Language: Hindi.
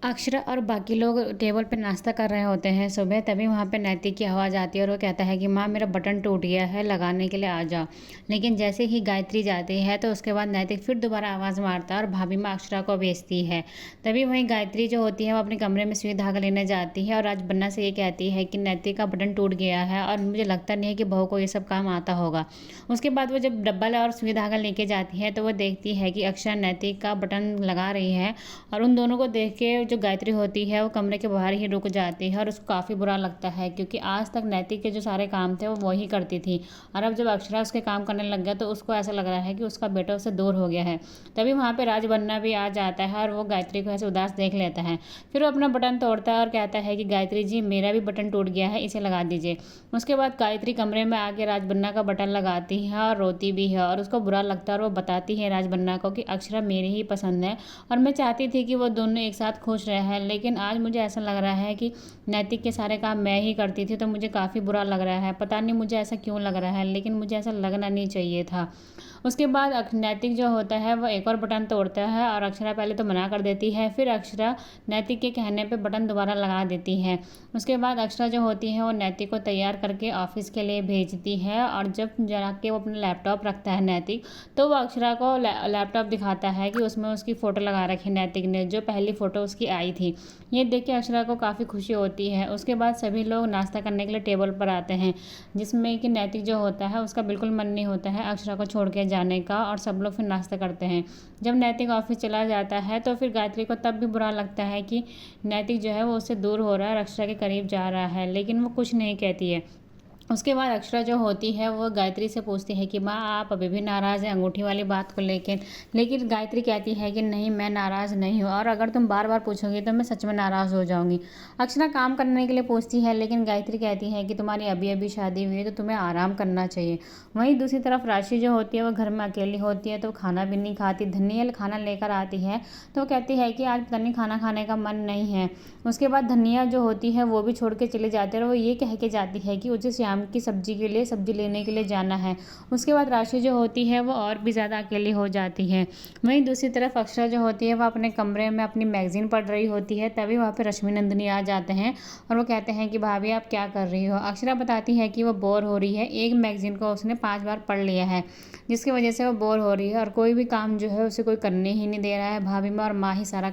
अक्षरा और बाकी लोग टेबल पे नाश्ता कर रहे होते हैं सुबह। तभी वहाँ पे नैतिक की आवाज़ आती है और वो कहता है कि माँ मेरा बटन टूट गया है, लगाने के लिए आ जाओ। लेकिन जैसे ही गायत्री जाती है तो उसके बाद नैतिक फिर दोबारा आवाज़ मारता है और भाभी माँ अक्षरा को भेजती है। तभी वहीं गायत्री जो होती है वो अपने कमरे में सुई धागा लेने जाती है और आज बन्ना से ये कहती है कि नैतिक का बटन टूट गया है और मुझे लगता नहीं है कि बहू को ये सब काम आता होगा। उसके बाद वो जब डब्बा और सुई धागा लेके जाती है तो वो देखती है कि अक्षरा नैतिक का बटन लगा रही है और उन दोनों को देख के जो गायत्री होती है वो कमरे के बाहर ही रुक जाती है और उसको काफ़ी बुरा लगता है क्योंकि आज तक नैतिक के जो सारे काम थे वो वही करती थी और अब जब अक्षरा उसके काम करने लग गया तो उसको ऐसा लग रहा है कि उसका बेटा उससे दूर हो गया है। तभी वहाँ पे राज बन्ना भी आ जाता है और वो गायत्री को ऐसे उदास देख लेता है। फिर वो अपना बटन तोड़ता है और कहता है कि गायत्री जी मेरा भी बटन टूट गया है, इसे लगा दीजिए। उसके बाद गायत्री कमरे में आके राजबन्ना का बटन लगाती है और रोती भी है और उसको बुरा लगता है और वो बताती है राजबन्ना को कि अक्षरा मेरी ही पसंद है और मैं चाहती थी कि वो दोनों एक साथ खुश रहे हैं, लेकिन आज मुझे ऐसा लग रहा है कि नैतिक के सारे काम मैं ही करती थी तो मुझे काफ़ी बुरा लग रहा है। पता नहीं मुझे ऐसा क्यों लग रहा है, लेकिन मुझे ऐसा लगना नहीं चाहिए था। उसके बाद नैतिक जो होता है वो एक और बटन तोड़ता है और अक्षरा पहले तो मना कर देती है, फिर अक्षरा नैतिक के कहने पे बटन दोबारा लगा देती है। उसके बाद अक्षरा जो होती है वो नैतिक को तैयार करके ऑफिस के लिए भेजती है और जब जरा के वो अपना लैपटॉप रखता है नैतिक, तो वो अक्षरा को लैपटॉप दिखाता है कि उसमें उसकी फ़ोटो लगा रखी है नैतिक ने, जो पहली फ़ोटो उसकी आई थी। ये देख के अक्षरा को काफ़ी खुशी होती है। उसके बाद सभी लोग नाश्ता करने के लिए टेबल पर आते हैं, जिसमें कि नैतिक जो होता है उसका बिल्कुल मन नहीं होता है अक्षरा को छोड़ के जाने का और सब लोग फिर नाश्ता करते हैं। जब नैतिक ऑफिस चला जाता है तो फिर गायत्री को तब भी बुरा लगता है कि नैतिक जो है वो उससे दूर हो रहा है और अक्षरा के करीब जा रहा है, लेकिन वो कुछ नहीं कहती है। उसके बाद अक्षरा जो होती है वो गायत्री से पूछती है कि माँ आप अभी भी नाराज़ हैं अंगूठी वाली बात को लेकर। लेकिन गायत्री कहती है कि नहीं मैं नाराज़ नहीं हूँ और अगर तुम बार बार पूछोगी तो मैं सच में नाराज़ हो जाऊँगी। अक्षरा काम करने के लिए पूछती है, लेकिन गायत्री कहती है कि तुम्हारी अभी अभी शादी हुई है तो तुम्हें आराम करना चाहिए। वहीं दूसरी तरफ राशि जो होती है वो घर में अकेली होती है तो खाना भी नहीं खाती। धनिया खाना लेकर आती है तो वो कहती है कि आज पता नहीं खाना खाने का मन नहीं है। उसके बाद धनिया जो होती है वो भी छोड़ के चली जाती है और वो ये कह के जाती है कि उसे शाम की सब्जी के लिए सब्जी लेने के लिए जाना है। उसके बाद राशि जो होती है वो और भी ज़्यादा अकेली हो जाती है। वहीं दूसरी तरफ अक्षरा जो होती है वह अपने कमरे में अपनी मैगज़ीन पढ़ रही होती है। तभी वहाँ पे रश्मि नंदिनी आ जाते हैं और वो कहते हैं कि भाभी आप क्या कर रही हो। अक्षरा बताती है कि वो बोर हो रही है, एक मैगज़ीन को उसने 5 बार पढ़ लिया है जिसकी वजह से वो बोर हो रही है और कोई भी काम जो है उसे कोई करने ही नहीं दे रहा है। भाभी माँ और माँ ही सारा